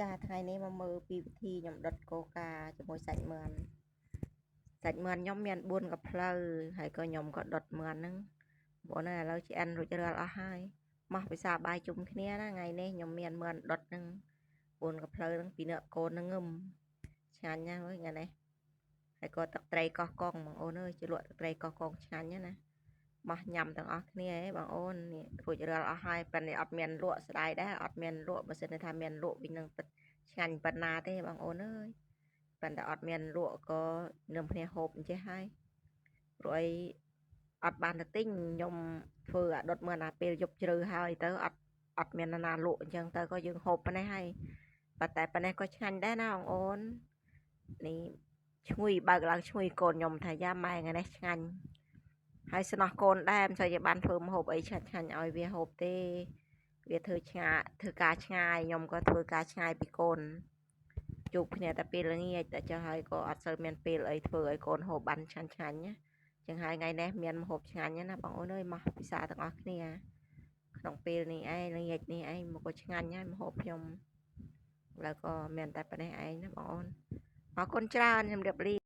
ចាថ្ងៃនេះមកមើលពីវិធីខ្ញុំដុតកូកាជាមួយសាច់មឿនខ្ញុំមាន4កាផ្លូវហើយក៏ខ្ញុំក៏ដុតមឿនហ្នឹងបងណាឥឡូវឆ្អិនរួចរាល់អស់ហើយមកពិសាបាយជុំគ្នាណាថ្ងៃនេះខ្ញុំមានមឿនដុតហ្នឹង4កាផ្លូវហ្នឹងពីអ្នកកូនហ្នឹងឆ្ងាញ់ណាស់មើលថ្ងៃនេះហើយក៏ទឹកត្រីកោះកងបងអូនអើយជ្រលក់ទឹកត្រីកោះកងឆ្ងាញ់ណាមកញ៉ាំទាំងអស់គ្នាហ៎បងអូននេះរួចរាល់អស់ហើយប៉ិននេះអត់មានលក់ស្ដាយដែរអត់មានលក់បើសិនថាមានលក់វិញនឹងទឹកឆ្ងាញ់ប៉ុណ្ណាទេបងអូនអើយប៉ុន្តែអត់មានលក់ក៏នឹមគ្នាហូបអញ្ចេះហើយព្រោះអីអត់បានទៅទិញខ្ញុំធ្វើអាដុតមើលណាពេលយប់ជ្រៅហើយទៅអត់មានណាលក់អញ្ចឹងទៅក៏យើងហូបប៉ុណ្ណេះហើយប៉ុន្តែប៉ុណ្ណេះក៏ឆ្ងាញ់ដែរណាបងអូននេះឈ្ងុយបើកឡើងឈ្ងុយកូនខ្ញុំថាយ៉ាម៉ែថ្ងៃនេះឆ្ងាញ់ហើយស្នោះកូនដែរមិនសូវជាបានធ្វើម្ហូបអីឆ្ងាញ់ឲ្យវាហូបទេវាធ្វើការឆ្ងាយខ្ញុំក៏ធ្វើការឆ្ងាយពីកូនជួបគ្នាតែពេលល្ងាចតែចុះហើយក៏អត់សូវមានពេលអីធ្វើឲ្យកូនហូបបានឆ្ងាញ់ណាចឹងហើយថ្ងៃនេះមានម្ហូបឆ្ងាញ់ណាបងអូនអើយមកពិសាទាំងអស់គ្នាក្នុងពេលនេះឯងល្ងាចនេះឯងមកក៏ឆ្ងាញ់ហើយម្ហូបខ្ញុំឥឡូវក៏មានតែប៉ុណ្ណេះឯងណាបងអូនអរគុណច្រើនជំរាបលា